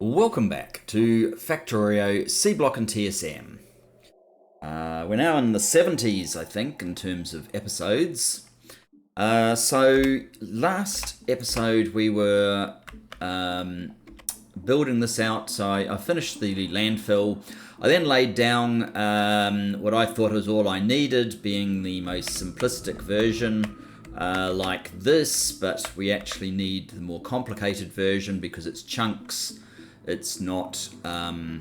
Welcome back to Factorio Seablock and TSM. We're now in the 70s, I think, in terms of episodes. So last episode we were building this out. So I finished the landfill. I then laid down what I thought was all I needed, being the most simplistic version. Like this, but we actually need the more complicated version because it's chunks. It's not the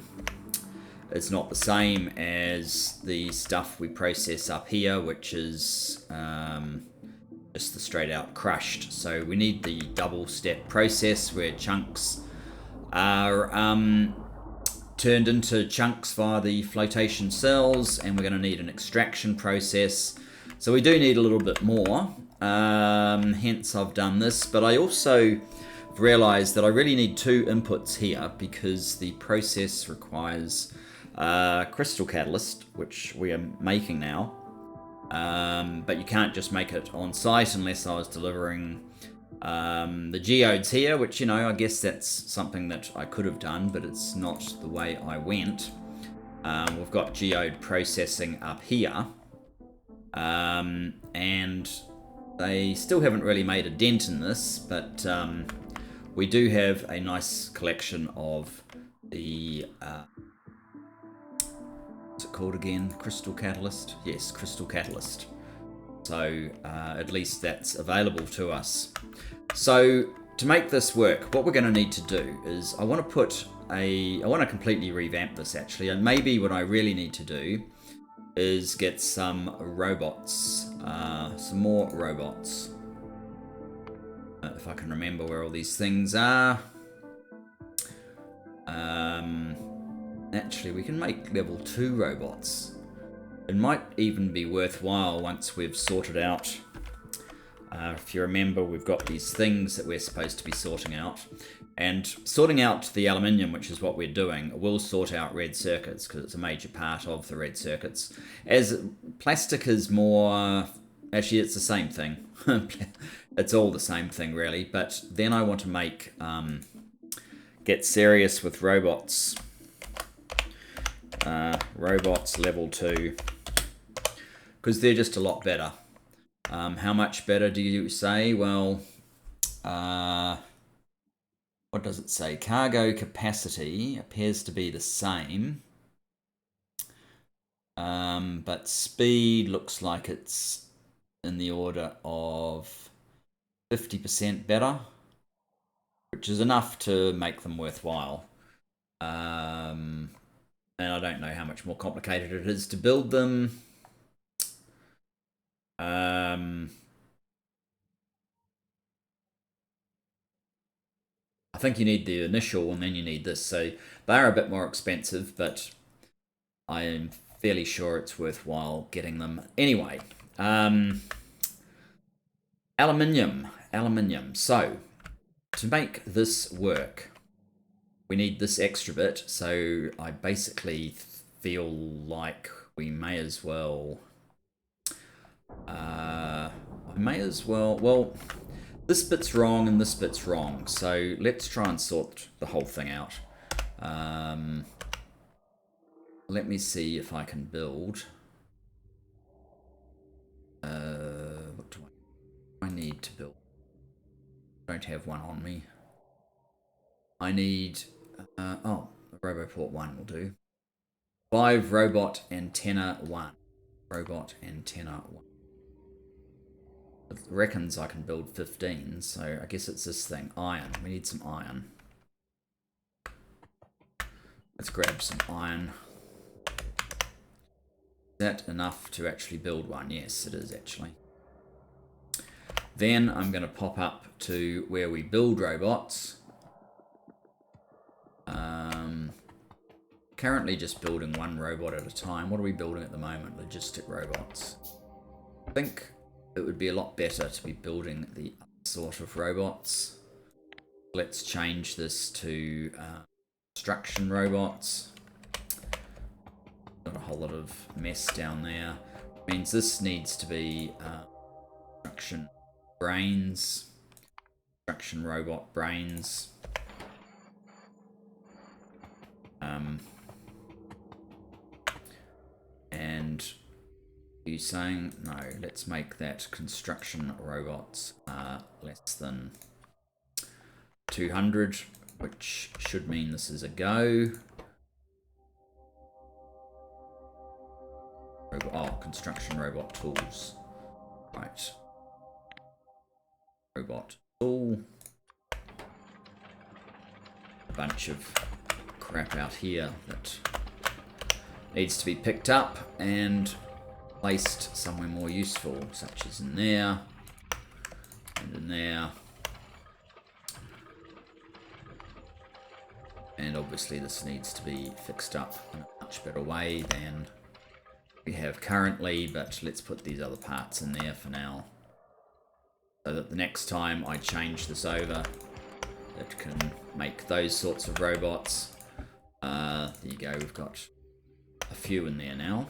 same as the stuff we process up here, which is just the straight out crushed. So we need the double step process where chunks are turned into chunks via the flotation cells, and we're going to need an extraction process. So we do need a little bit more, hence I've done this, but I also realized that I really need two inputs here because the process requires crystal catalyst, which we are making now, but you can't just make it on site unless I was delivering the geodes here, which, you know, I guess that's something that I could have done, but it's not the way I went. We've got geode processing up here, and they still haven't really made a dent in this, but we do have a nice collection of the, what's it called again? Crystal catalyst? Yes, crystal catalyst. So at least that's available to us. So to make this work, what we're going to need to do is I want to completely revamp this actually, and maybe what I really need to do is get some robots, some more robots. If I can remember where all these things are. Actually, we can make level 2 robots. It might even be worthwhile once we've sorted out. If you remember, we've got these things that we're supposed to be sorting out. And sorting out the aluminium, which is what we're doing, will sort out red circuits because it's a major part of the red circuits. As plastic is more... Actually, it's the same thing. It's all the same thing, really. But then I want to make... get serious with robots. Robots level 2. Because they're just a lot better. How much better do you say? Well, what does it say? Cargo capacity appears to be the same. But speed looks like it's in the order of 50% better, which is enough to make them worthwhile. And I don't know how much more complicated it is to build them. I think you need the initial and then you need this, so they are a bit more expensive, but I am fairly sure it's worthwhile getting them anyway. Aluminium. So to make this work, we need this extra bit, so I basically feel like we may as well... well, this bit's wrong and this bit's wrong, so let's try and sort the whole thing out. Let me see if I can build. What do I need to build? I don't have one on me. I need... oh, Roboport 1 will do. 5 robot antenna 1. Robot antenna 1. It reckons I can build 15, so I guess it's this thing. Iron. We need some iron. Let's grab some iron. Is that enough to actually build one? Yes, it is actually. Then I'm going to pop up to where we build robots. Currently just building one robot at a time. What are we building at the moment? Logistic robots. I think it would be a lot better to be building the other sort of robots. Let's change this to construction robots. Got a whole lot of mess down there. Means this needs to be construction brains. Construction robot brains. And you saying no? Let's make that construction robots less than 200, which should mean this is a go. Oh, construction robot tools. Right. Robot tool. A bunch of crap out here that needs to be picked up and placed somewhere more useful, such as in there and in there. And obviously this needs to be fixed up in a much better way than we have currently, but let's put these other parts in there for now, so that the next time I change this over, it can make those sorts of robots. There you go, we've got a few in there now.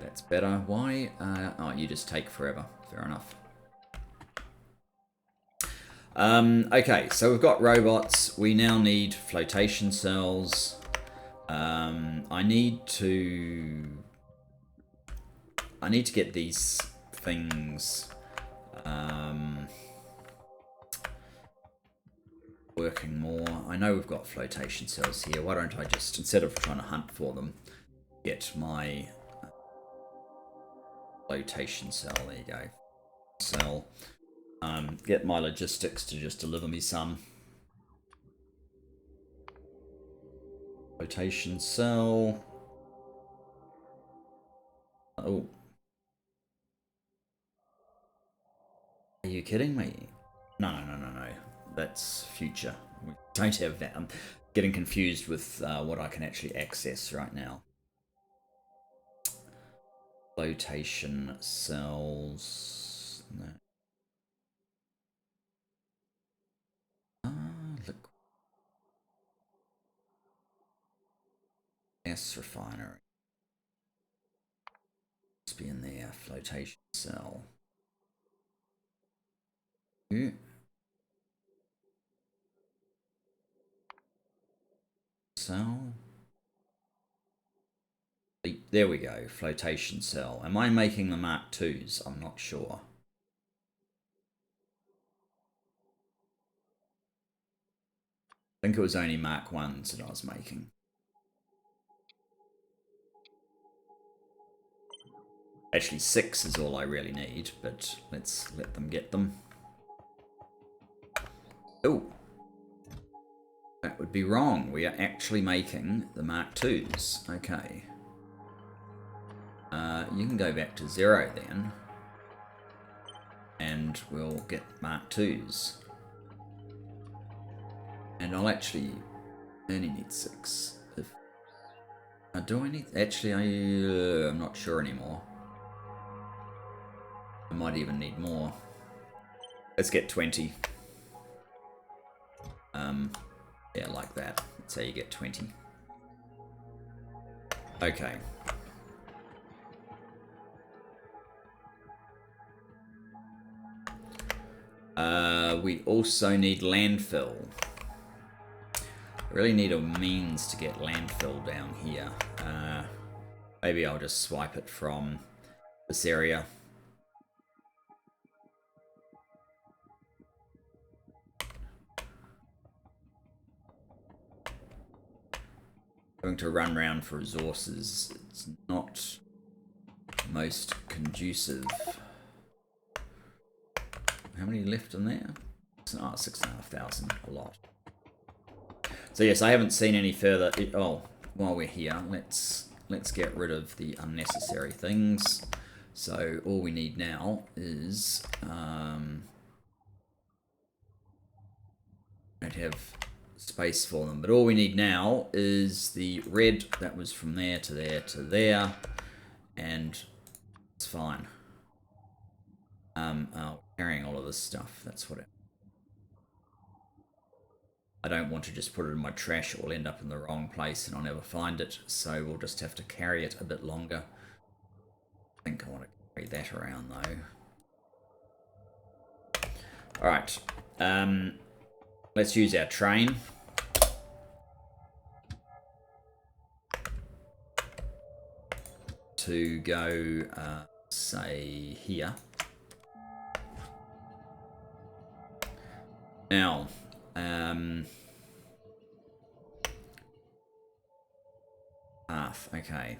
That's better. Why? Oh, you just take forever. Fair enough. Okay, so we've got robots. We now need flotation cells. I need to get these things working more. I know we've got flotation cells here. Why don't I just, instead of trying to hunt for them, get my flotation cell. There you go. Cell. Get my logistics to just deliver me some. Flotation cell. Oh. Are you kidding me? No. That's future. We don't have that. I'm getting confused with what I can actually access right now. Flotation cells. No. Look. Gas refinery. Must be in there. Flotation cell. Ooh. Cell. There we go. Flotation cell. Am I making the Mark IIs? I'm not sure. I think it was only Mark I's that I was making. Actually, 6 is all I really need, but let's let them get them. Oh, that would be wrong. We are actually making the Mark IIs. Okay. You can go back to 0 then, and we'll get Mark IIs. And I'll actually only need 6. Do I need? Actually, I'm not sure anymore. I might even need more. Let's get 20. Yeah, like that. That's how you get 20. Okay. We also need landfill. Really need a means to get landfill down here. Maybe I'll just swipe it from this area. Going to run around for resources, it's not most conducive. How many left in there? Oh, 6,500, a lot. So yes, I haven't seen any further. Oh, while we're here, let's get rid of the unnecessary things. So all we need now is don't have space for them, but all we need now is the red that was from there to there to there, and it's fine. Carrying all of this stuff, that's what I don't want to just put it in my trash. It will end up in the wrong place and I'll never find it, so we'll just have to carry it a bit longer. I think I want to carry that around though. Alright, let's use our train. to go, say, here. Now, half, okay.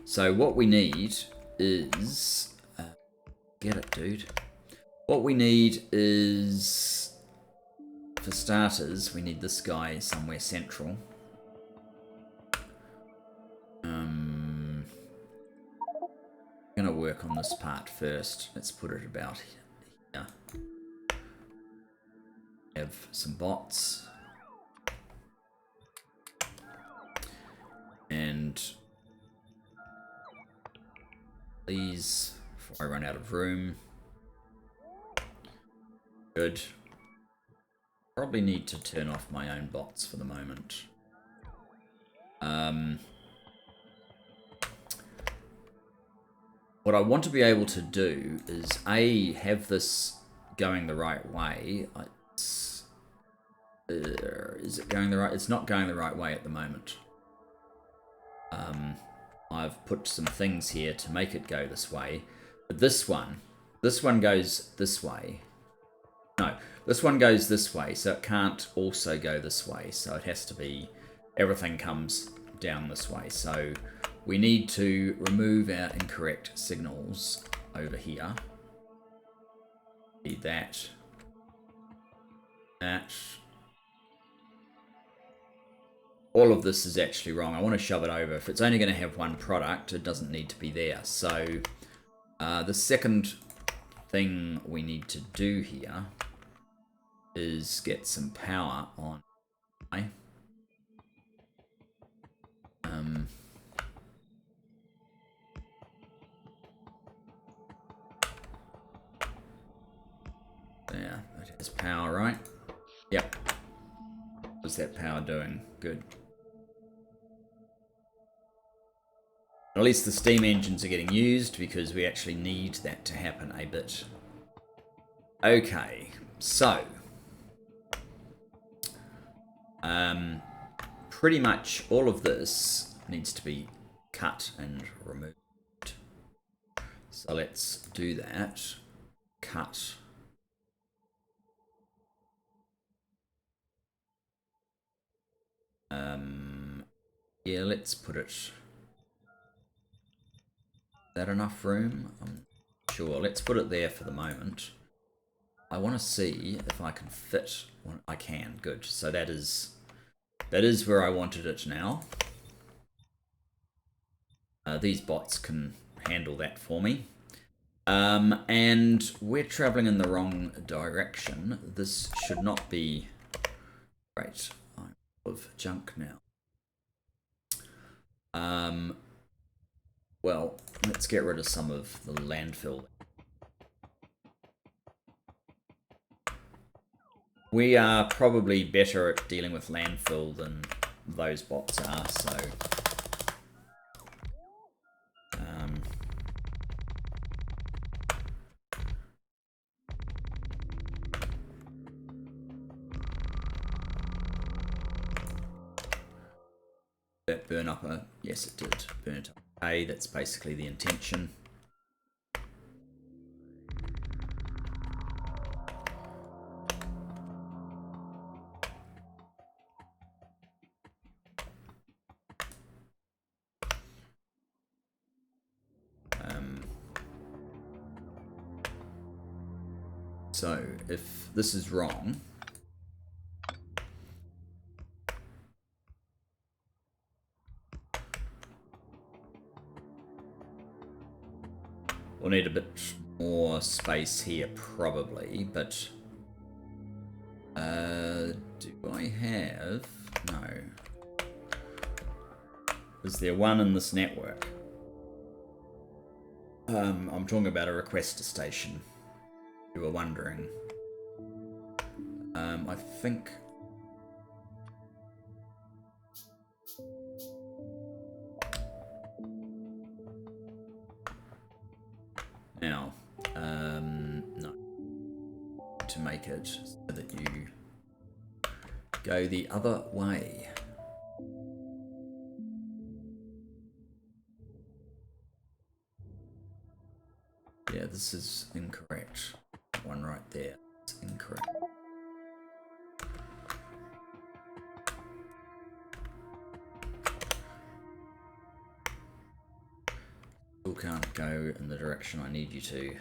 So what we need is, get it, dude. What we need is, for starters, we need this guy somewhere central. I'm gonna work on this part first. Let's put it about here. Have some bots. And these, before I run out of room. Good. Probably need to turn off my own bots for the moment. What I want to be able to do is A, have this going the right way. Is it going the right? It's not going the right way at the moment. I've put some things here to make it go this way. But this one goes this way. No, this one goes this way, so it can't also go this way. So it has to be, everything comes down this way. So we need to remove our incorrect signals over here. Need that. That. All of this is actually wrong. I want to shove it over. If it's only going to have one product, it doesn't need to be there. So the second thing we need to do here is get some power on. There, that has power, right? Yep. What's that power doing? Good. At least the steam engines are getting used because we actually need that to happen a bit. Okay, so pretty much all of this needs to be cut and removed. So let's do that. Cut. Yeah, let's put it. Is that enough room? I'm not sure. Let's put it there for the moment. I want to see if I can fit. I can. Good. So that is where I wanted it now. These bots can handle that for me. And we're traveling in the wrong direction. This should not be. Great. I'm full of junk now. Well, let's get rid of some of the landfill. We are probably better at dealing with landfill than those bots are, so that burn upper, yes it did burn it up. Okay, that's basically the intention. So if this is wrong, we'll need a bit more space here probably, but do I have, no. Is there one in this network? I'm talking about a requester station. You were wondering. I think. Now, no. To make it so that you go the other way. this is incorrect. That one right there is incorrect. Still can't go in the direction I need you to.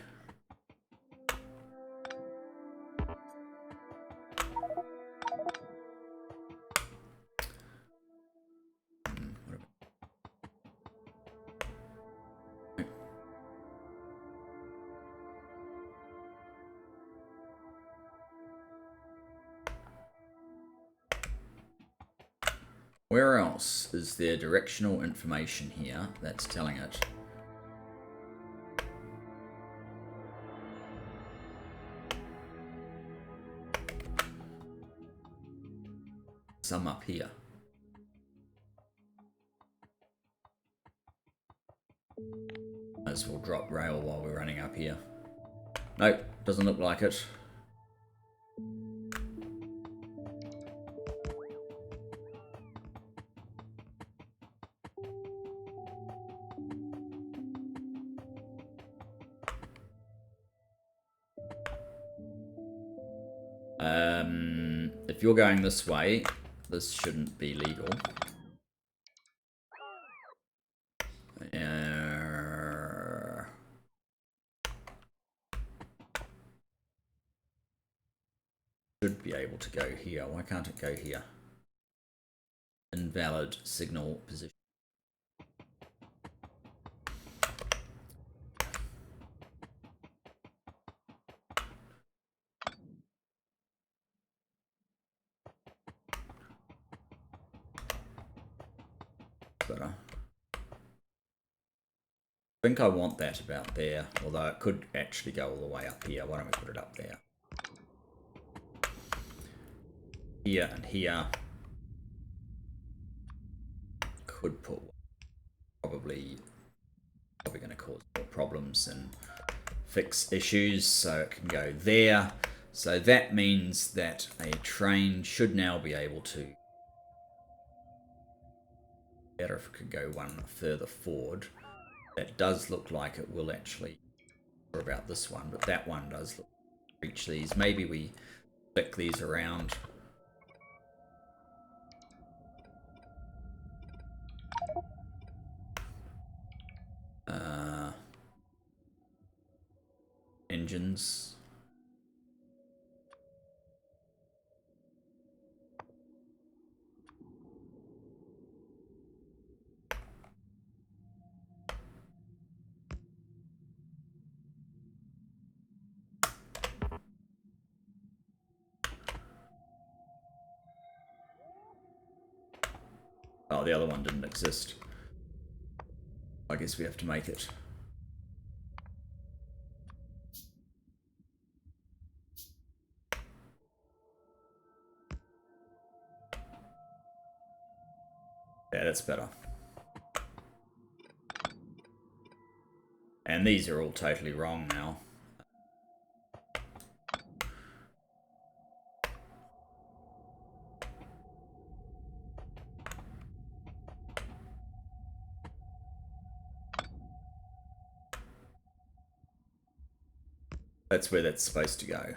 Where else is there directional information here that's telling it? Some up here. Might as well drop rail while we're running up here. Nope, doesn't look like it. If you're going this way, this shouldn't be legal. Should be able to go here. Why can't it go here? Invalid signal position. Better. I think I want that about there, although it could actually go all the way up here. Why don't we put it up there? Here and here. Could put probably going to cause more problems and fix issues, so it can go there. So that means that a train should now be able to, better if it could go one further forward. That does look like it will actually, or about this one, but that one does look reach these. Maybe we flick these around. Engines. Oh, the other one didn't exist. I guess we have to make it. Yeah, that's better. And these are all totally wrong now. That's where that's supposed to go.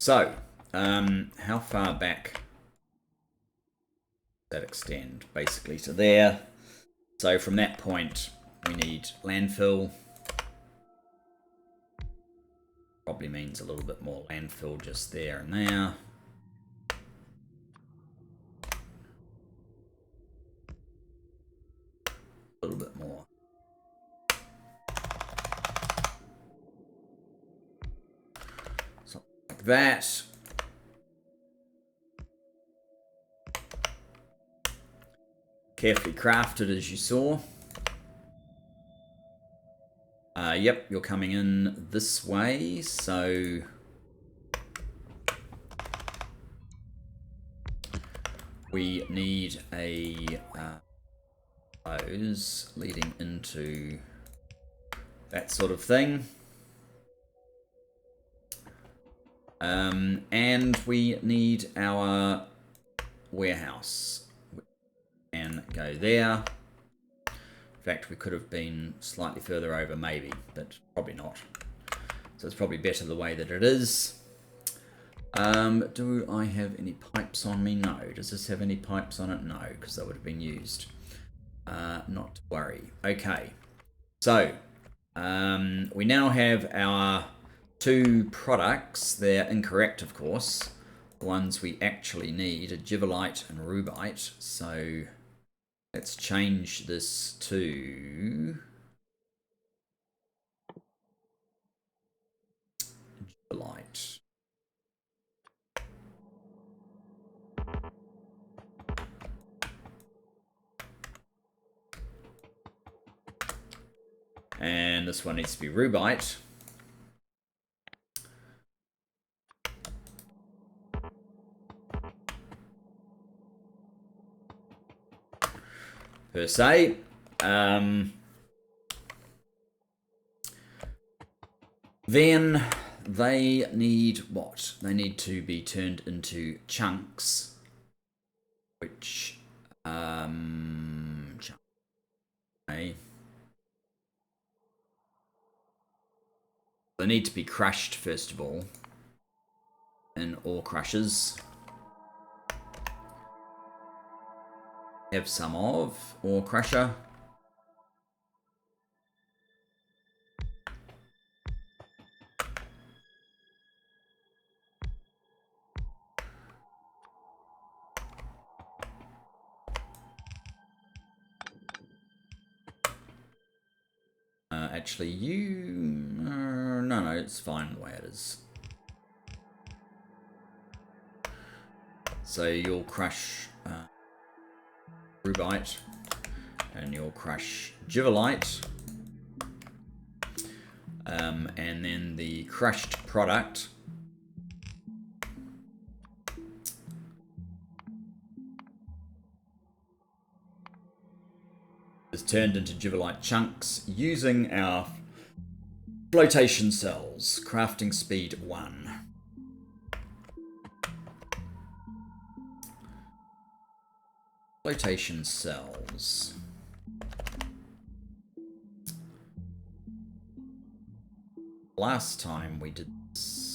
So, how far back does that extend? Basically to there. So from that point, we need landfill. Probably means a little bit more landfill just there and there. A little bit more. Something like that. Carefully crafted, as you saw. Yep, you're coming in this way, so we need a those leading into that sort of thing. And we need our warehouse. And go there. In fact, we could have been slightly further over maybe, but probably not. So it's probably better the way that it is. Do I have any pipes on me? No. Does this have any pipes on it? No, because that would have been used. Not to worry. Okay. So, we now have our two products. They're incorrect, of course. The ones we actually need are Giverlite and Rubite. So, let's change this to Giverlite. And this one needs to be Rubite. Per se. Then they need what? They need to be turned into chunks, which okay. They need to be crushed first of all in ore crushers. Have some of ore crusher. Actually, no, it's fine the way it is. So you'll crush Rubite, and you'll crush Giverlite, and then the crushed product is turned into Giverlite chunks using our flotation cells. Crafting speed 1. Flotation cells. Last time we did this.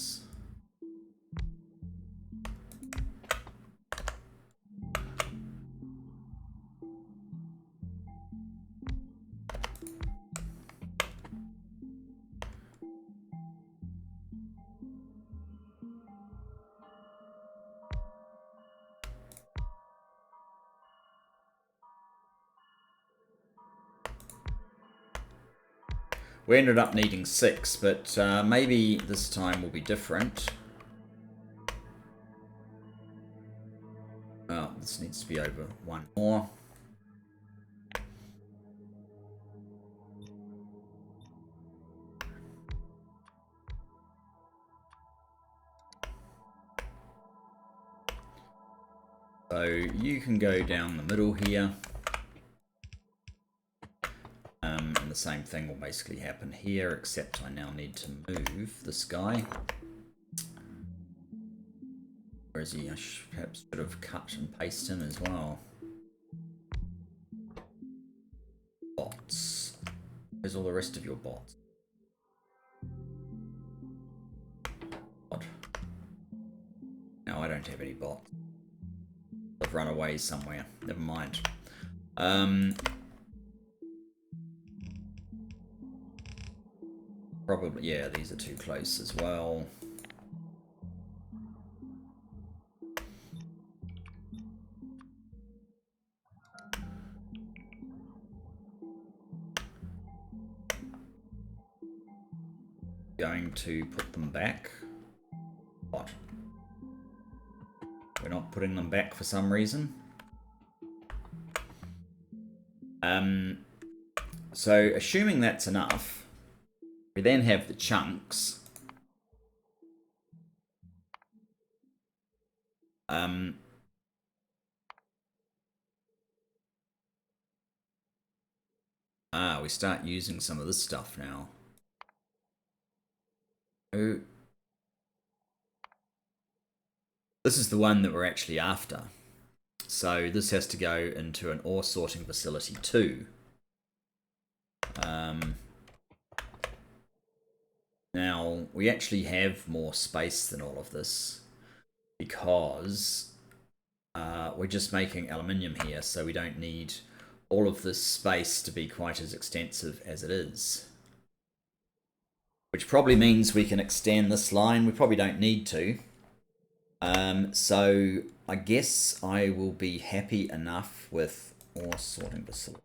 We ended up needing 6, but maybe this time will be different. Oh, this needs to be over 1 more. So you can go down the middle here. And the same thing will basically happen here, except I now need to move this guy. Where is he? I perhaps should have cut and paste him as well. Bots. Where's all the rest of your bots? Odd. No, I don't have any bots. I've run away somewhere. Never mind. Probably, yeah, these are too close as well. Going to put them back. What? We're not putting them back for some reason. So assuming that's enough, we then have the chunks. We start using some of this stuff now. Oh. This is the one that we're actually after. So this has to go into an ore sorting facility too. Now, we actually have more space than all of this because we're just making aluminium here, so we don't need all of this space to be quite as extensive as it is. Which probably means we can extend this line. We probably don't need to. So I guess I will be happy enough with ore sorting facility.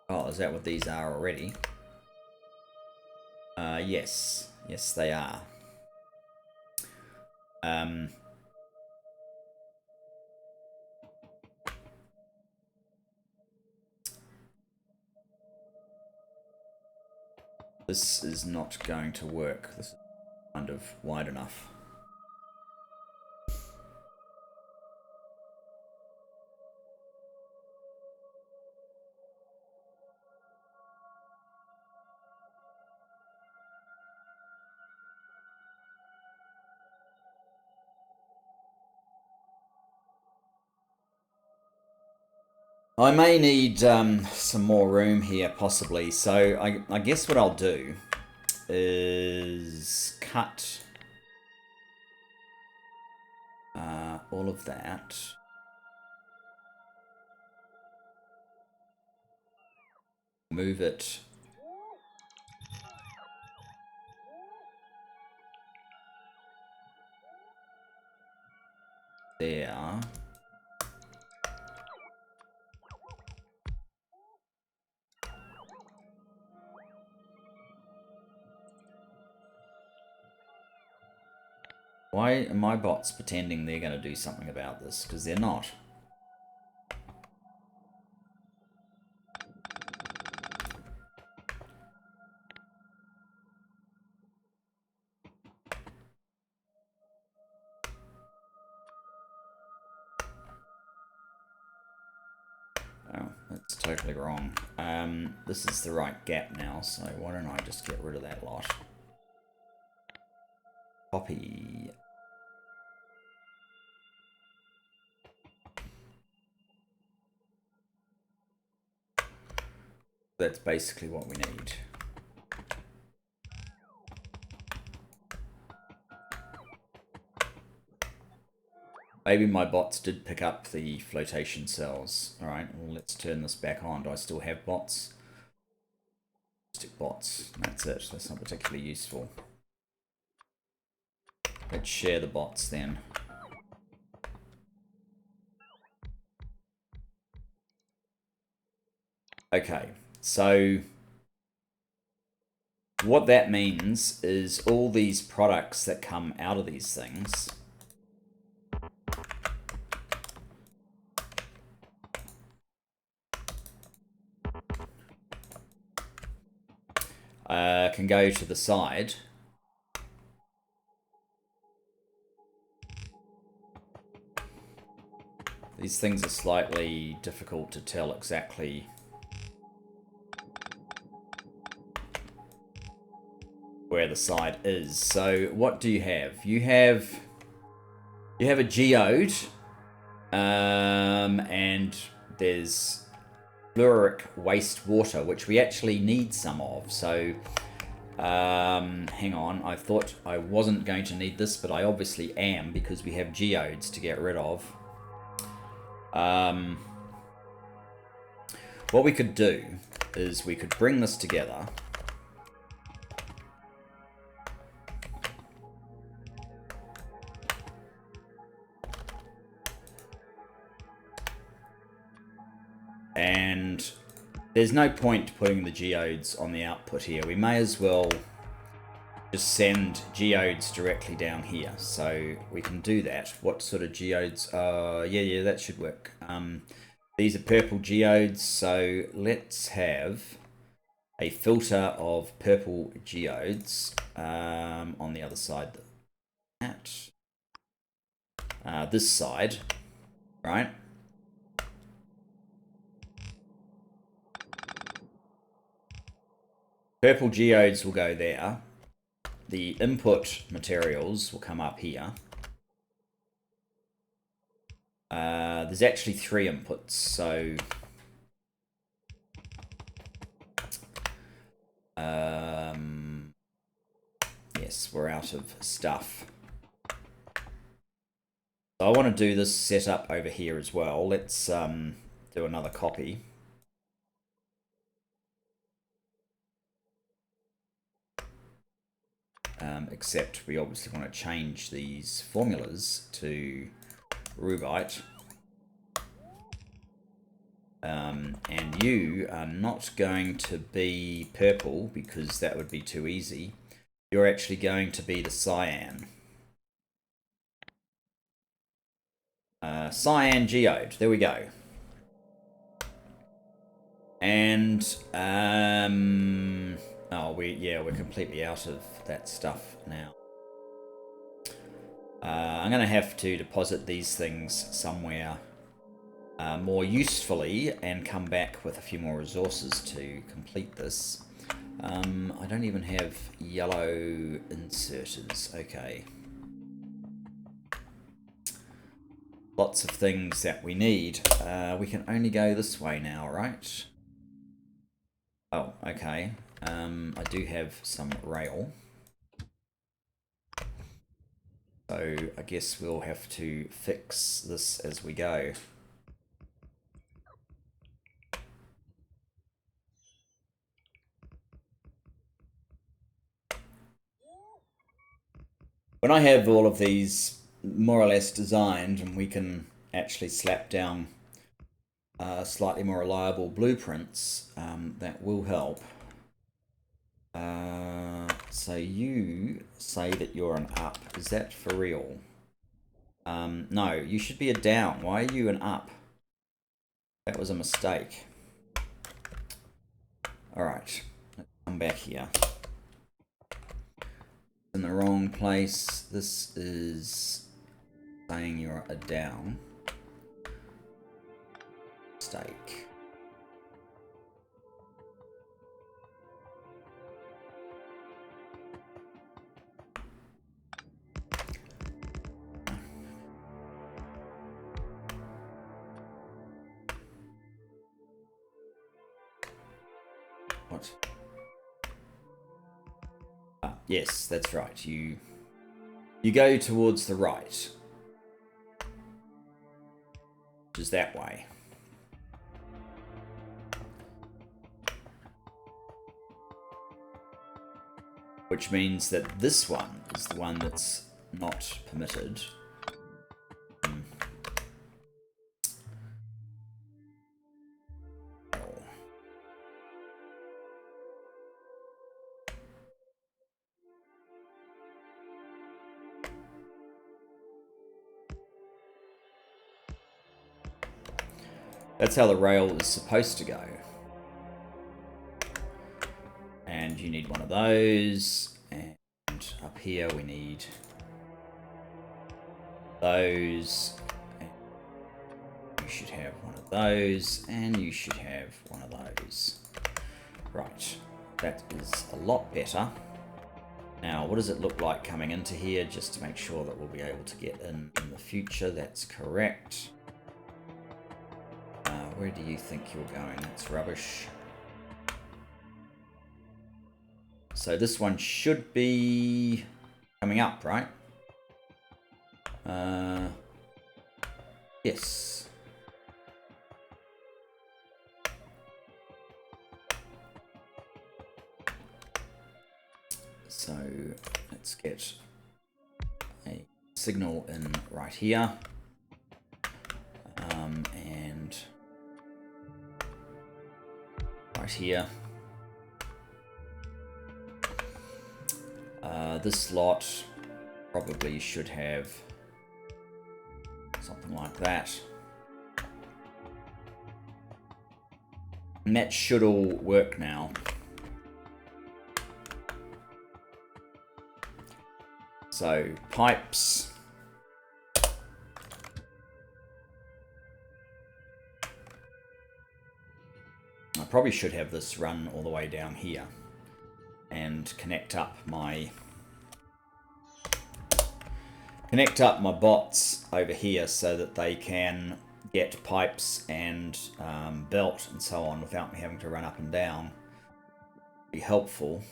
Oh, is that what these are already? Yes. Yes, they are. This is not going to work. This is kind of wide enough. I may need some more room here, possibly. So I guess what I'll do is cut all of that. Move it there. Why are my bots pretending they're going to do something about this? Because they're not. Oh, that's totally wrong. This is the right gap now, so why don't I just get rid of that lot? Copy. That's basically what we need. Maybe my bots did pick up the flotation cells. Alright, well, let's turn this back on. Do I still have bots? Stick bots. That's it. That's not particularly useful. Let's share the bots then. Okay, so what that means is all these products that come out of these things can go to the side. These things are slightly difficult to tell exactly where the side is. So what do you have? You have a geode, and there's fluoric wastewater, which we actually need some of. So hang on, I thought I wasn't going to need this, but I obviously am, because we have geodes to get rid of. What we could do is we could bring this together. And there's no point putting the geodes on the output here. We may as well just send geodes directly down here. So we can do that. What sort of geodes? Yeah, that should work. These are purple geodes. So let's have a filter of purple geodes on the other side. This side, right? Purple geodes will go there. The input materials will come up here. There's actually 3 inputs, so Yes, we're out of stuff. So I want to do this setup over here as well. Let's do another copy. Except we obviously want to change these formulas to Rubite. And you are not going to be purple because that would be too easy. You're actually going to be the cyan. Cyan geode. There we go. And oh, we're completely out of that stuff now. I'm going to have to deposit these things somewhere more usefully and come back with a few more resources to complete this. I don't even have yellow inserters. Okay. Lots of things that we need. We can only go this way now, right? Oh, okay. I do have some rail. So I guess we'll have to fix this as we go. When I have all of these more or less designed and we can actually slap down slightly more reliable blueprints, that will help. So you say that you're an up. Is that for real? No, you should be a down. Why are you an up? That was a mistake. Alright, let's come back here. In the wrong place. This is saying you're a down. Mistake. What? Ah, yes, that's right. You go towards the right, which is that way. Which means that this one is the one that's not permitted. That's how the rail is supposed to go. And you need one of those. And up here we need those. And you should have one of those. And you should have one of those. Right. That is a lot better. Now, what does it look like coming into here? Just to make sure that we'll be able to get in the future. That's correct. Where do you think you're going? That's rubbish. So this one should be coming up, right? Yes. So let's get a signal in right here. And right here. This lot probably should have something like that. And that should all work now. So, pipes. I probably should have this run all the way down here and connect up my bots over here so that they can get pipes and belt and so on without me having to run up and down. be helpful.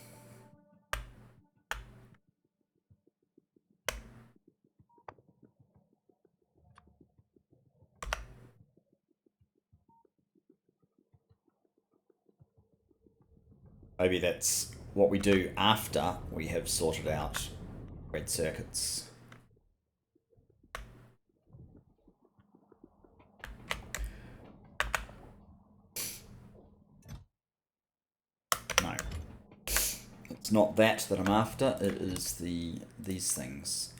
Maybe that's what we do after we have sorted out red circuits. No. It's not that I'm after, it is these things.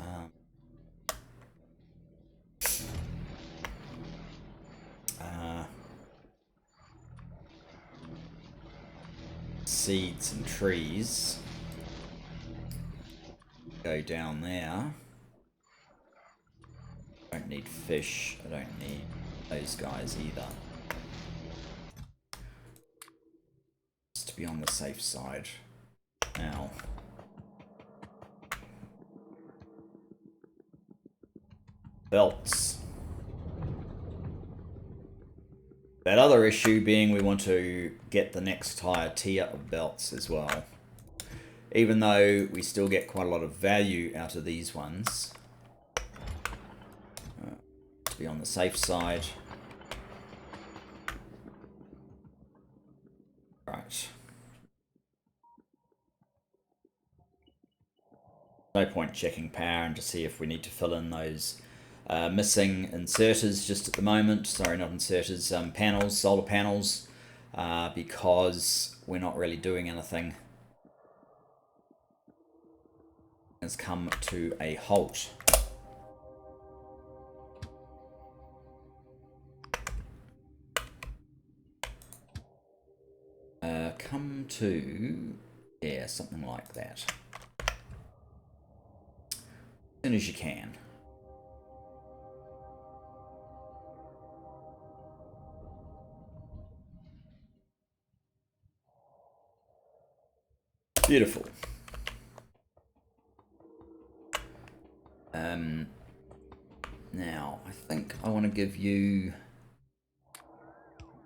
Seeds and trees go down there. I don't need fish, I don't need those guys either. Just to be on the safe side. Now, belts. That other issue being we want to get the next higher tier of belts as well. Even though we still get quite a lot of value out of these ones. To be on the safe side. Right. No point checking power and to see if we need to fill in those missing inserters just at the moment. Sorry, not inserters, panels, solar panels, because we're not really doing anything. Has come to a halt. Come to, yeah, something like that. As soon as you can. Beautiful. Now, I think I want to give you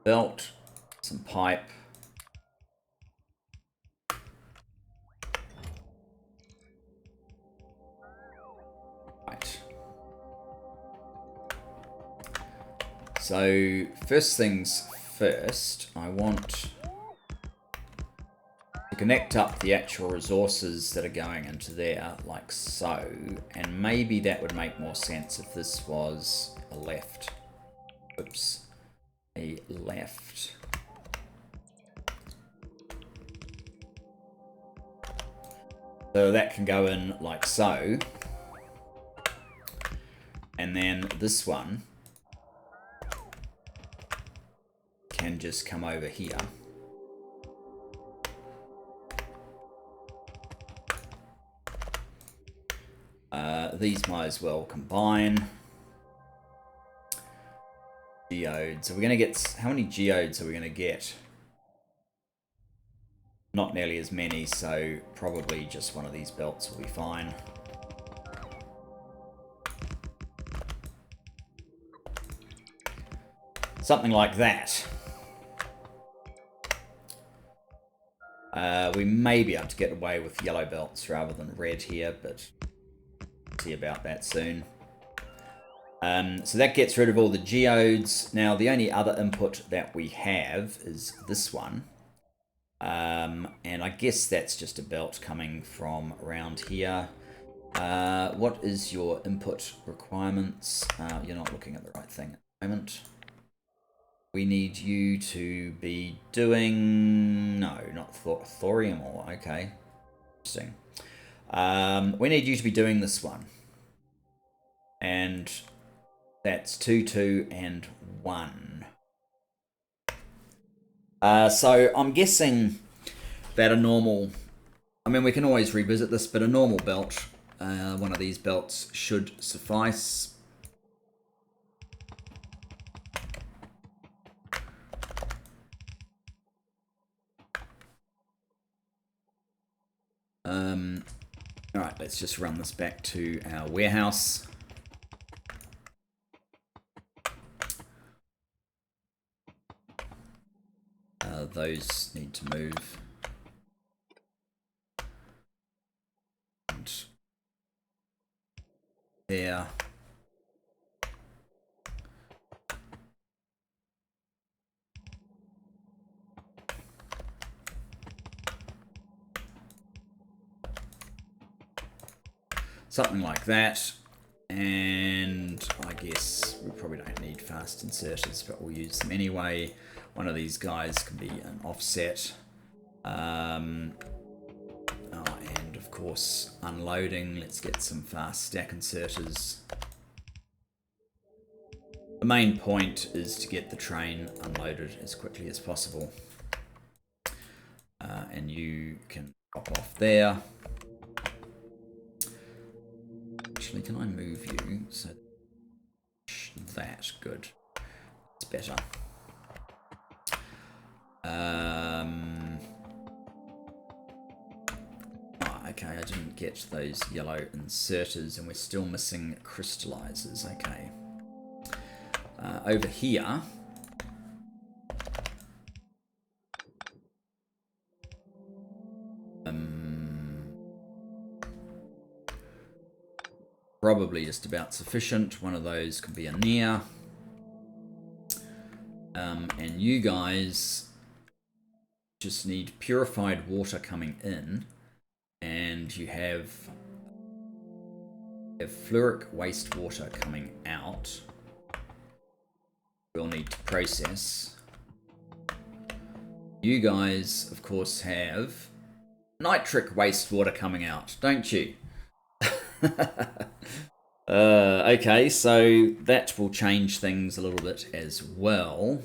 belt, some pipe. Right. So, first things first, I want to connect up the actual resources that are going into there, like so, and maybe that would make more sense if this was a left. Oops. A left. So that can go in like so. And then this one can just come over here. These might as well combine. Geodes. Are we going to get... How many geodes are we going to get? Not nearly as many, so probably just one of these belts will be fine. Something like that. We may be able to get away with yellow belts rather than red here, but we'll see about that soon. So that gets rid of all the geodes. Now, the only other input that we have is this one. And I guess that's just a belt coming from around here. What is your input requirements? You're not looking at the right thing at the moment. We need you to be doing... No, not thorium ore. Okay. Interesting. We need you to be doing this one. And that's 2, 2, and 1. So I'm guessing that a normal... I mean, we can always revisit this, but a normal belt, one of these belts, should suffice. Alright, let's just run this back to our warehouse. Those need to move. and there. Something like that. And I guess we probably don't need fast inserters, but we'll use them anyway. One of these guys can be an offset. And of course, unloading. Let's get some fast stack inserters. The main point is to get the train unloaded as quickly as possible. And you can pop off there. Actually, can I move you? So that, good. It's better. Okay, I didn't get those yellow inserters, and we're still missing crystallizers. Okay. Over here, probably just about sufficient. One of those could be a near. And you guys just need purified water coming in, and you have fluoric wastewater coming out. We'll need to process. You guys, of course, have nitric wastewater coming out, don't you? Okay, so that will change things a little bit as well.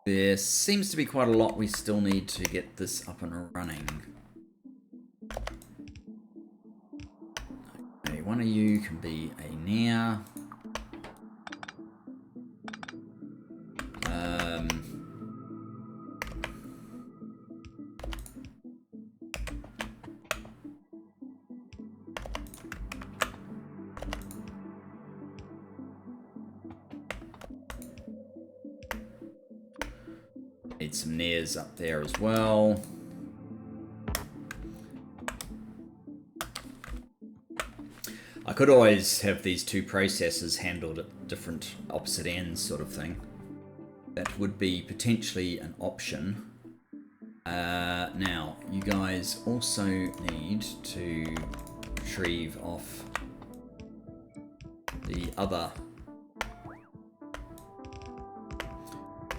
There seems to be quite a lot we still need to get this up and running. Okay, one of you can be a near. Need some nears up there as well. I could always have these two processes handled at different opposite ends, sort of thing. That would be potentially an option. Now, you guys also need to retrieve off the other.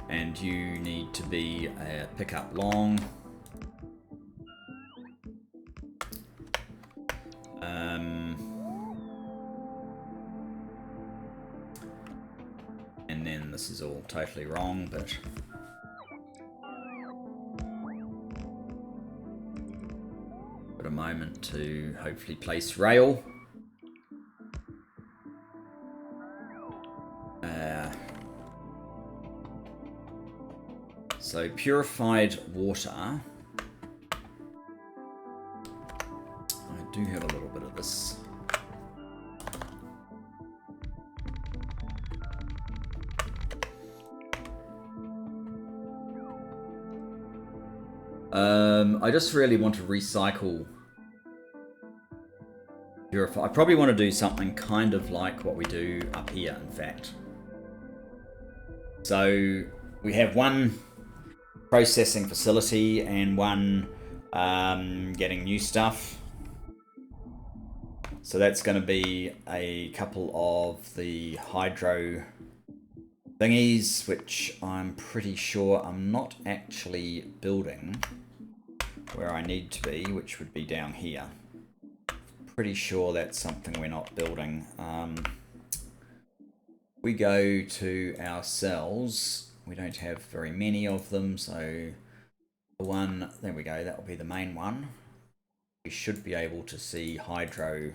And you need to be a pickup long. And then this is all totally wrong, but got a moment to hopefully place rail. So purified water. I do have a little bit of this. I just really want to recycle purify. I probably want to do something kind of like what we do up here, in fact. So we have one processing facility and one getting new stuff. So that's going to be a couple of the hydro thingies, which I'm pretty sure I'm not actually building where I need to be, which would be down here. Pretty sure that's something we're not building. We go to our cells. We don't have very many of them, so the one, there we go, that will be the main one. We should be able to see hydro,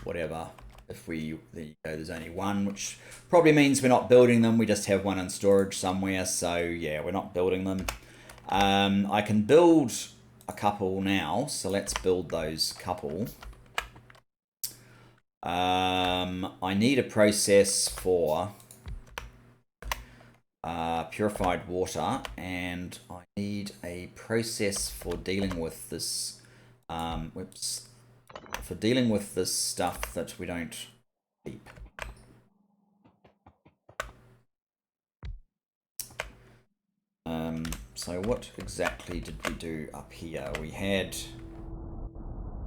whatever, if we, there you go, there's only one, which probably means we're not building them, we just have one in storage somewhere, so yeah, we're not building them. I can build a couple now, so let's build those couple. I need a process for purified water, and I need a process for dealing with this. For dealing with this stuff that we don't keep. So what exactly did we do up here? We had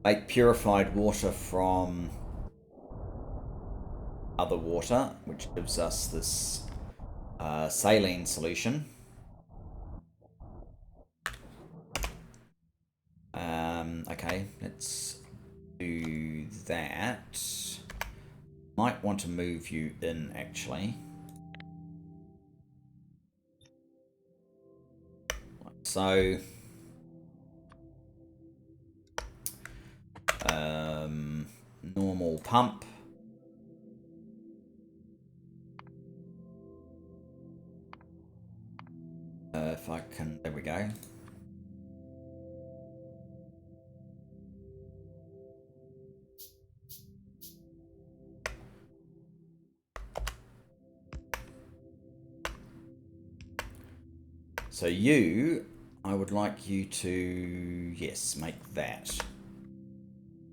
make purified water from other water, which gives us this saline solution. Okay, let's do that. Might want to move you in, actually. So, normal pump. If I can, there we go. So you, I would like you to, yes, make that.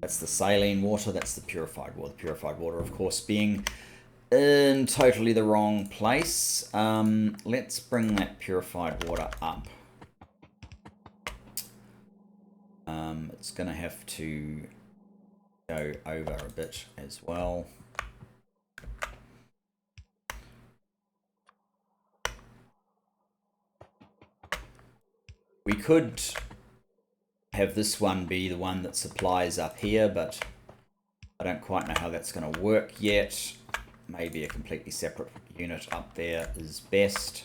That's the saline water, that's the purified water. The purified water, of course, being in totally the wrong place. Let's bring that purified water up. It's going to have to go over a bit as well. We could have this one be the one that supplies up here, but I don't quite know how that's going to work yet. Maybe a completely separate unit up there is best.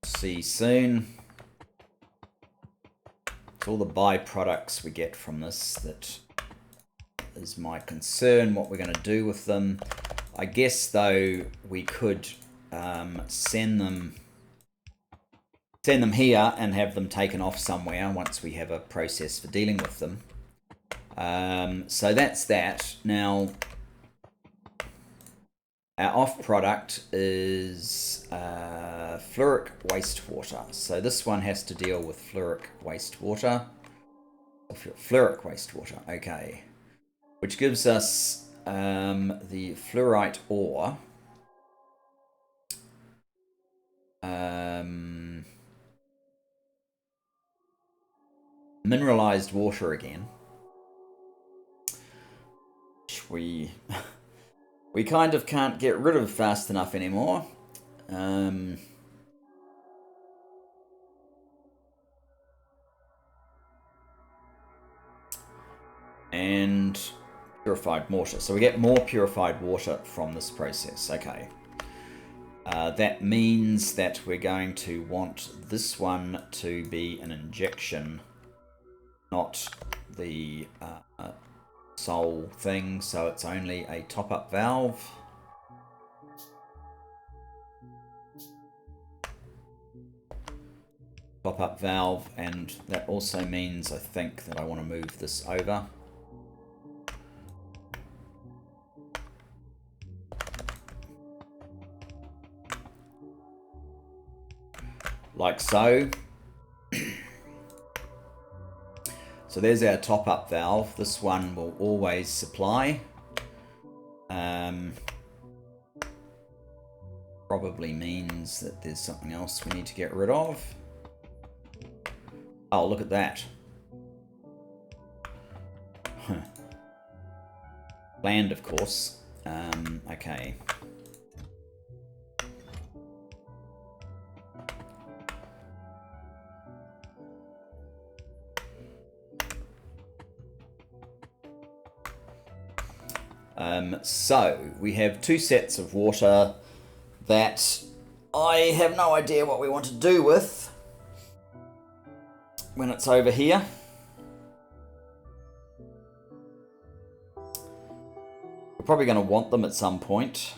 See soon. It's all the byproducts we get from this that is my concern, what we're going to do with them. I guess, though, we could send them here and have them taken off somewhere once we have a process for dealing with them. So that's that. Now, our off product is fluoric wastewater. So this one has to deal with fluoric wastewater. Fluoric wastewater, okay. Which gives us the fluorite ore. Mineralized water again. Which we kind of can't get rid of fast enough anymore. And purified water. So we get more purified water from this process. Okay. That means that we're going to want this one to be an injection, not the sole thing. So it's only a top-up valve. Top-up valve, and that also means, I think, that I want to move this over. Like so. So there's our top-up valve. This one will always supply. Probably means that there's something else we need to get rid of. Oh, look at that. Land, of course. Okay. So we have two sets of water that I have no idea what we want to do with when it's over here. We're probably going to want them at some point.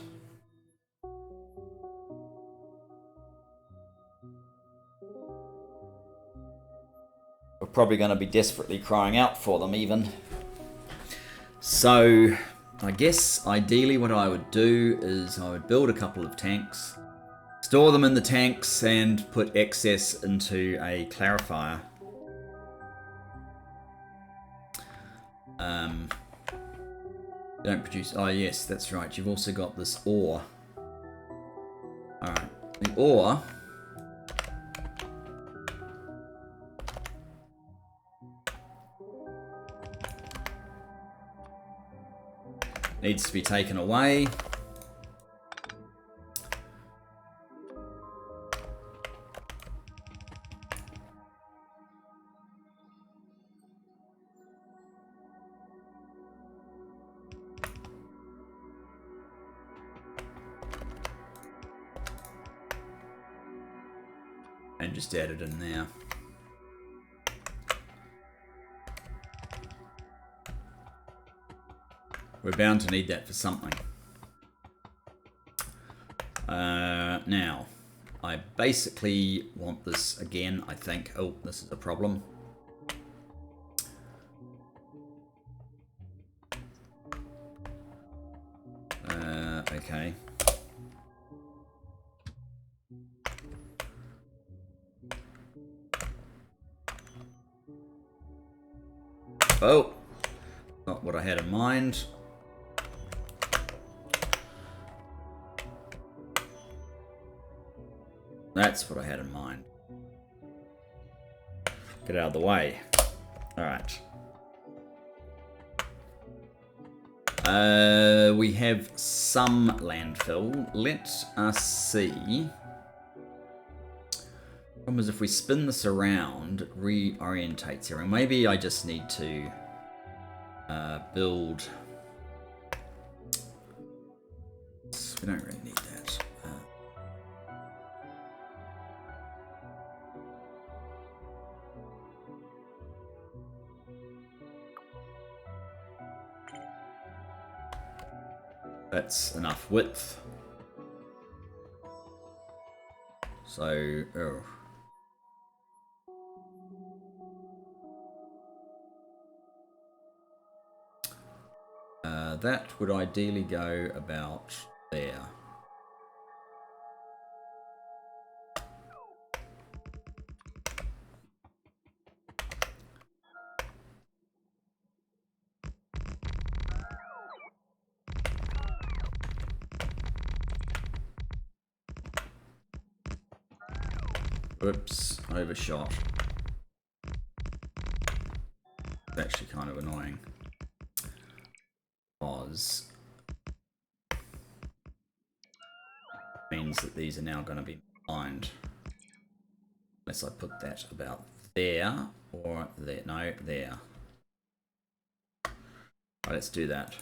We're probably going to be desperately crying out for them even. So I guess ideally what I would do is I would build a couple of tanks, store them in the tanks, and put excess into a clarifier. Don't produce... Oh yes, that's right. You've also got this ore. Alright. The ore... needs to be taken away. And just add it in there. We're bound to need that for something. Now, I basically want this again, I think. Oh, this is a problem. Okay. Oh, not what I had in mind. That's what I had in mind. Get out of the way. Alright. We have some landfill. Let us see. Problem is if we spin this around, it reorientates everything. Maybe I just need to build... We don't really need that. That's enough width. So, oh. That would ideally go about there. Oops, overshot. It's actually kind of annoying. Because means that these are now going to be blind. Unless I put that about there or there. No, there. Right, let's do that.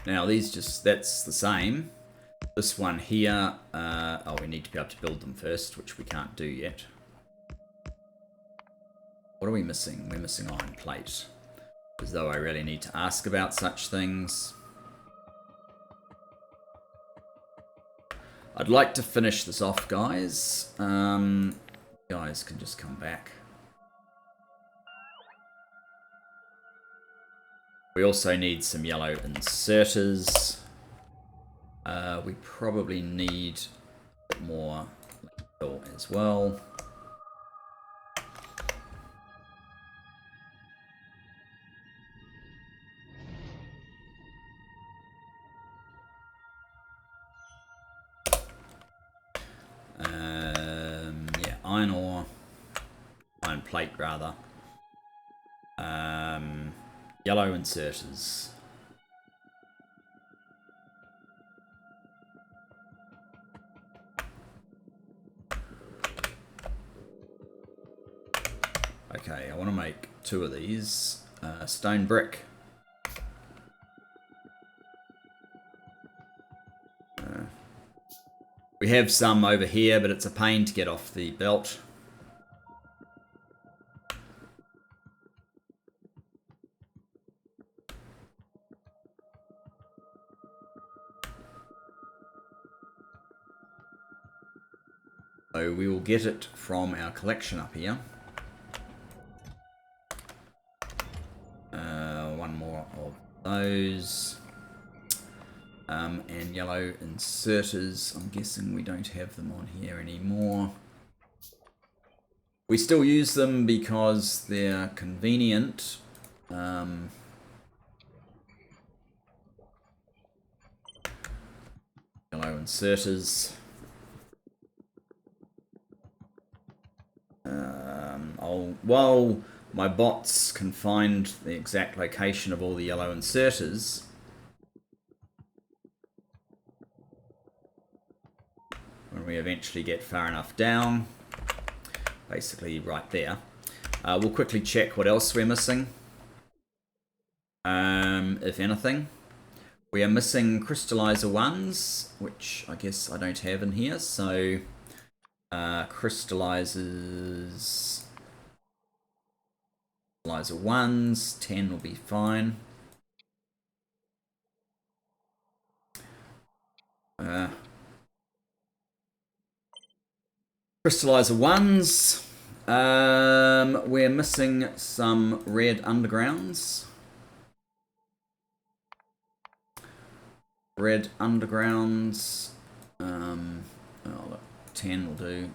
Now these just, that's the same. This one here, oh, we need to be able to build them first, which we can't do yet. What are we missing? We're missing iron plate. As though I really need to ask about such things. I'd like to finish this off, guys. Guys can just come back. We also need some yellow inserters. We probably need more as well. Yeah, iron ore. Iron plate, rather. Yellow inserters. Okay, I want to make 2 of these. Stone brick. We have some over here, but it's a pain to get off the belt. So we will get it from our collection up here. One more of those. And yellow inserters. I'm guessing we don't have them on here anymore. We still use them because they're convenient. Yellow inserters. While my bots can find the exact location of all the yellow inserters, when we eventually get far enough down, basically right there, we'll quickly check what else we're missing. If anything, we are missing crystallizer 1s, which I guess I don't have in here, so crystallizers 1s, 10 will be fine. Crystallizer 1s. We're missing some red undergrounds. Red undergrounds. Oh, look, 10 will do.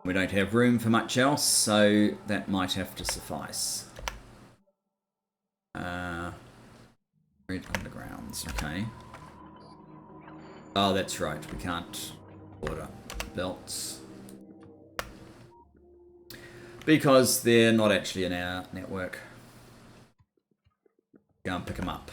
We don't have room for much else, so that might have to suffice. Red undergrounds, okay. Oh, that's right, we can't order belts. Because they're not actually in our network. Go and pick them up.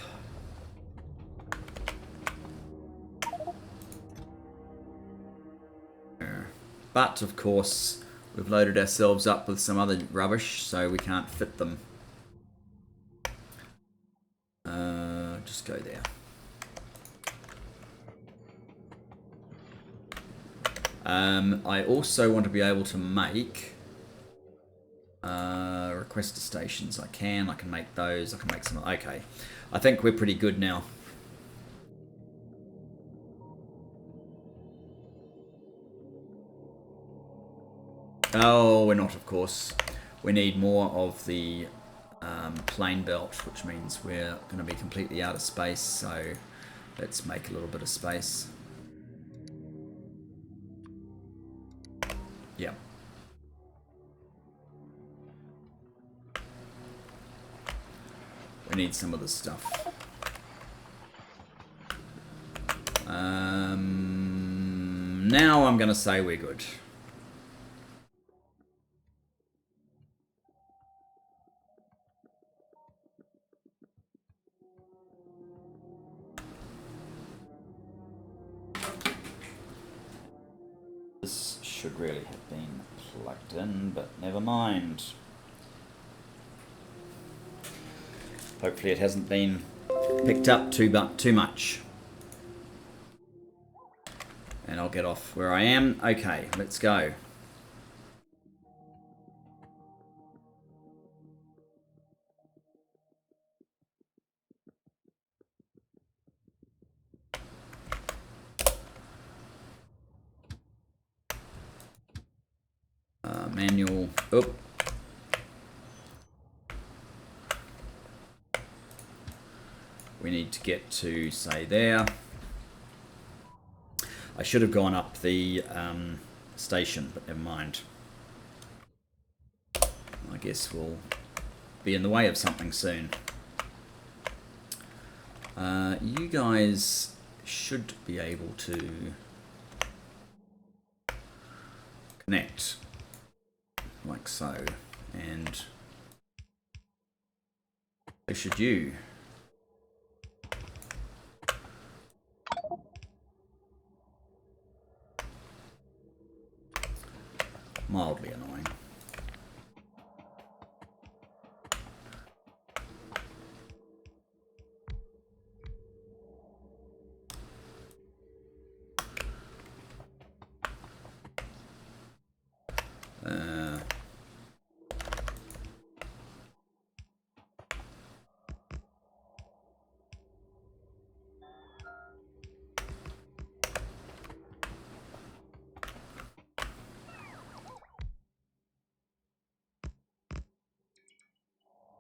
But, of course, we've loaded ourselves up with some other rubbish, so we can't fit them. Just go there. I also want to be able to make requester stations. I can make those. I can make some. Okay, I think we're pretty good now. Oh, we're not, of course. We need more of the plain belt, which means we're going to be completely out of space. So let's make a little bit of space. Yeah. We need some of this stuff. Now I'm going to say we're good. This should really have been plugged in, but never mind. Hopefully it hasn't been picked up too much. And I'll get off where I am. Okay, let's go. Manual. Oh. We need to get to, say, there. I should have gone up the station, but never mind. I guess we'll be in the way of something soon. You guys should be able to connect like so, and so should you. mildly annoying.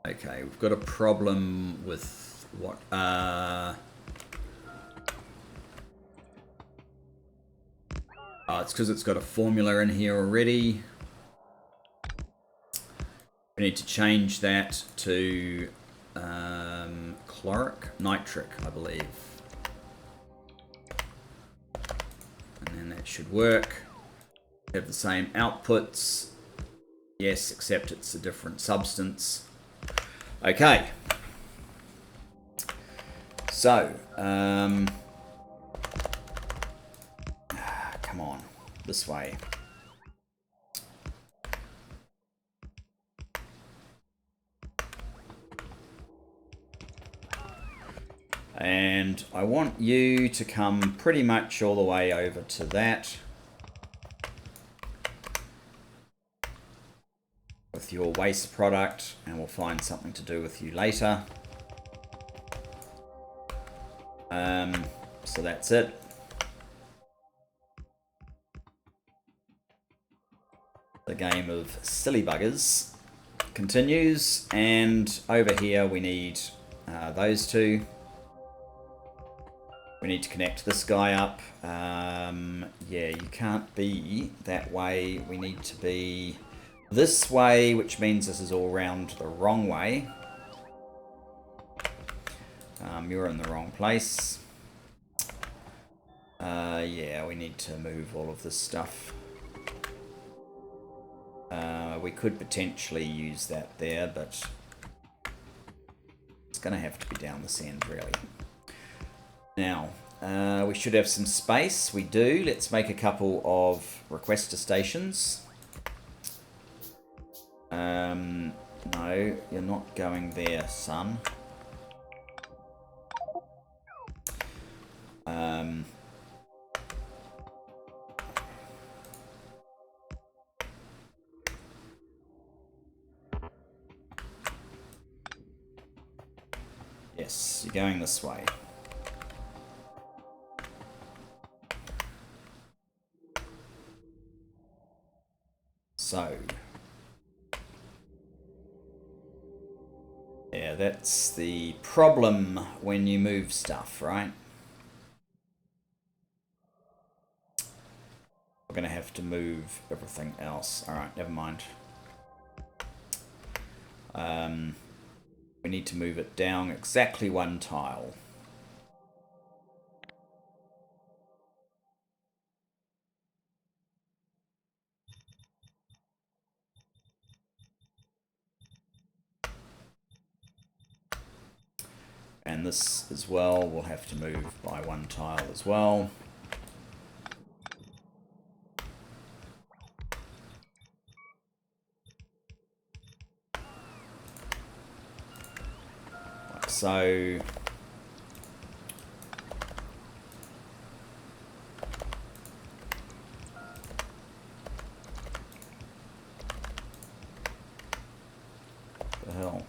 Okay, we've got a problem with what? Oh, it's because it's got a formula in here already. We need to change that to nitric, I believe. And then that should work. Have the same outputs. Yes, except it's a different substance. Okay. So, come on, this way. And I want you to come pretty much all the way over to that. With your waste product, and we'll find something to do with you later. So that's it. The game of silly buggers continues, and over here we need those two. We need to connect this guy up. Yeah, you can't be that way. We need to be this way, which means this is all round the wrong way. You're in the wrong place. Yeah, we need to move all of this stuff. We could potentially use that there, but it's going to have to be down this end, really. Now, we should have some space. We do. Let's make a couple of requester stations. No, you're not going there, son. Yes, you're going this way. So, yeah, that's the problem when you move stuff, right? We're going to have to move everything else. All right, never mind. We need to move it down exactly one tile. And this as well, we'll have to move by one tile as well. Like so. What the hell?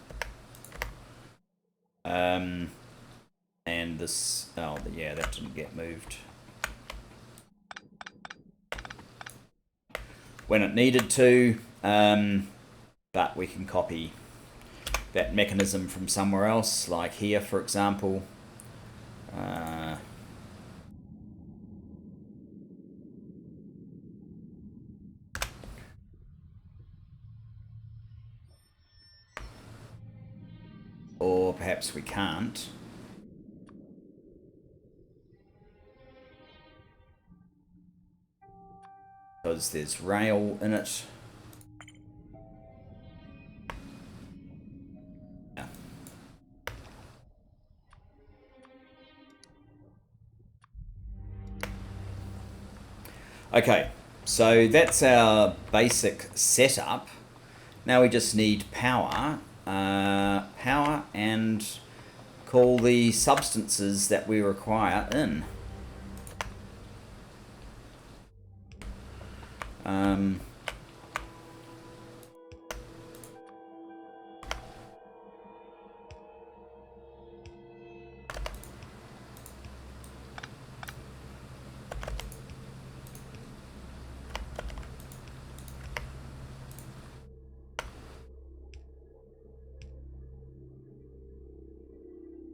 And this, oh yeah, that didn't get moved when it needed to, but we can copy that mechanism from somewhere else, like here, for example. Or perhaps we can't. Because there's rail in it. Yeah. Okay, So that's our basic setup. Now we just need power, and call the substances that we require in.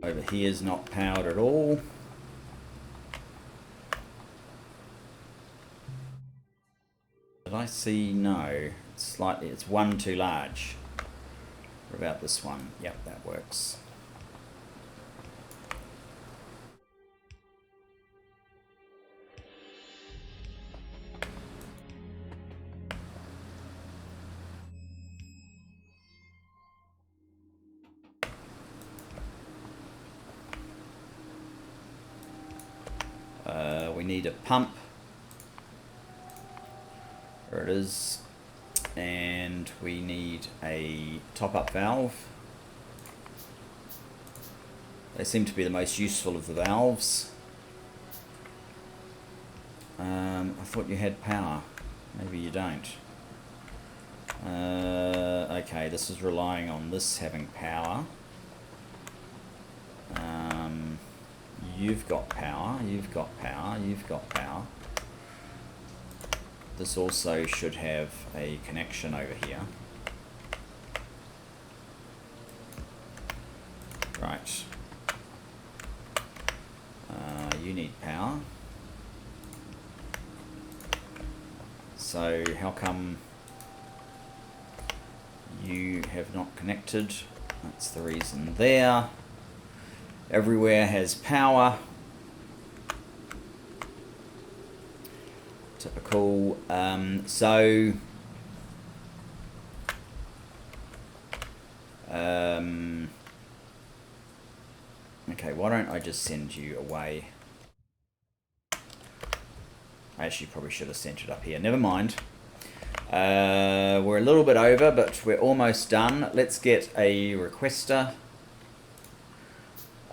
Over here is not powered at all. Did I see? No. It's one too large. What about this one? Yep, that works. We need a pump. There it is. And we need a top-up valve. They seem to be the most useful of the valves. I thought you had power. Maybe you don't. Okay, this is relying on this having power. You've got power, you've got power, you've got power. This also should have a connection over here. Right. You need power. So how come you have not connected? That's the reason there. Everywhere has power. Typical. Okay, why don't I just send you away? I actually probably should have sent it up here. Never mind. We're a little bit over, but we're almost done. Let's get a requester.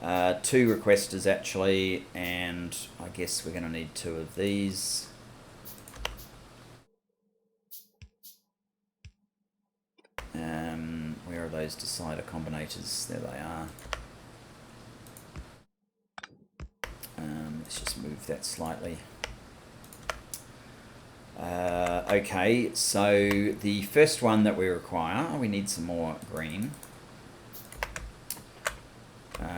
2 requesters actually, and I guess we're going to need 2 of these. Where are those decider combinators? There they are. Let's just move that slightly. Okay, so the first one that we require, we need some more green.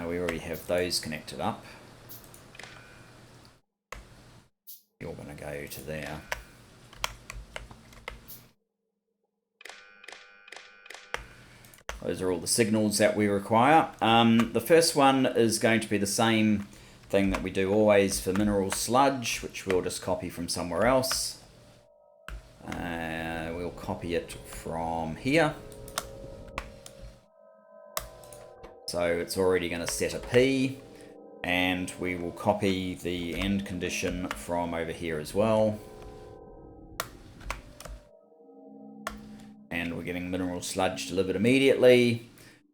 We already have those connected up. You're going to go to there. Those are all the signals that we require. The first one is going to be the same thing that we do always for mineral sludge, which we'll just copy from somewhere else. We'll copy it from here. So it's already going to set a P, and we will copy the end condition from over here as well. And we're getting mineral sludge delivered immediately.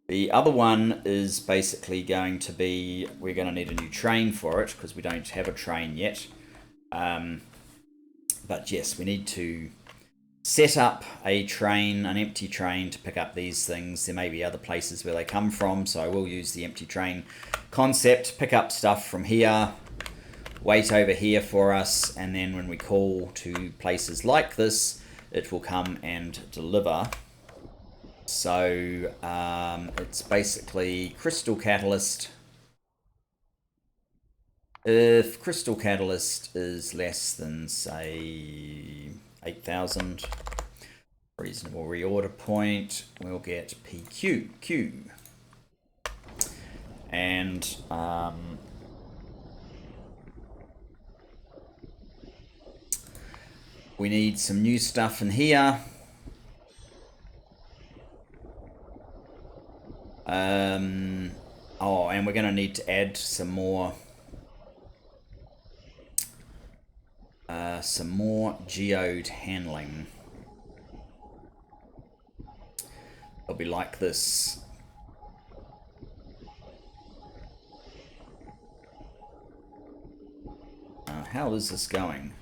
The other one is basically going to be, we're going to need a new train for it because we don't have a train yet. But yes, we need to set up a train, an empty train, to pick up these things. There may be other places where they come from, so I will use the empty train concept, pick up stuff from here, wait over here for us, and then when we call to places like this, it will come and deliver. So it's basically crystal catalyst. If crystal catalyst is less than, say, 8,000, reasonable reorder point, we'll get PQ. And we need some new stuff in here. Oh, and we're going to need to add some more Some more geode handling. It'll be like this. How is this going?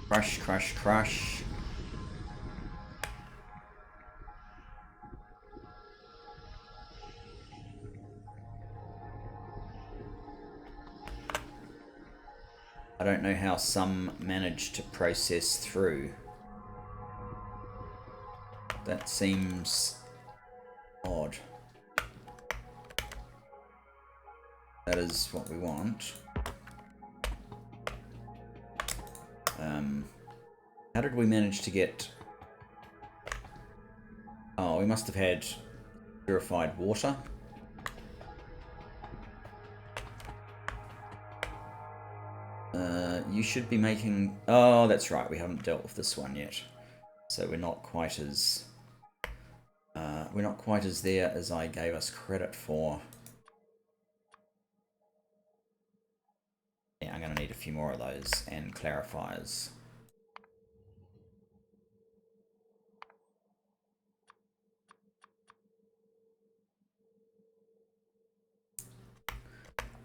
Crush, crush, crush. I don't know how some managed to process through. That seems odd. That is what we want. How did we manage to get... Oh, we must have had purified water. You should be making... Oh, that's right. We haven't dealt with this one yet. So we're not quite as... we're not quite as there as I gave us credit for. Yeah, I'm going to need a few more of those and clarifiers.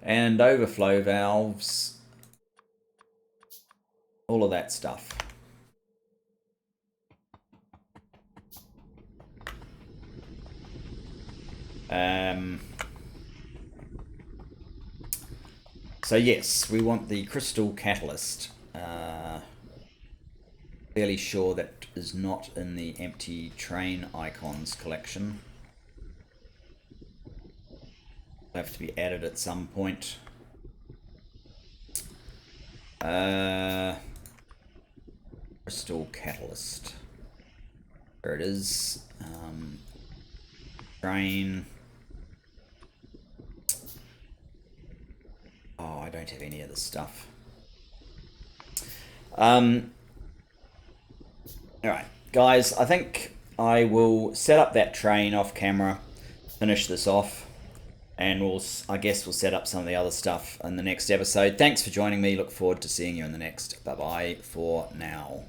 And overflow valves. All of that stuff. So yes, we want the crystal catalyst. Fairly sure that is not in the empty train icons collection. Will have to be added at some point. Crystal catalyst. There it is. Train. Oh, I don't have any of this stuff. Alright, guys, I think I will set up that train off camera, finish this off, and I guess we'll set up some of the other stuff in the next episode. Thanks for joining me. Look forward to seeing you in the next. Bye-bye for now.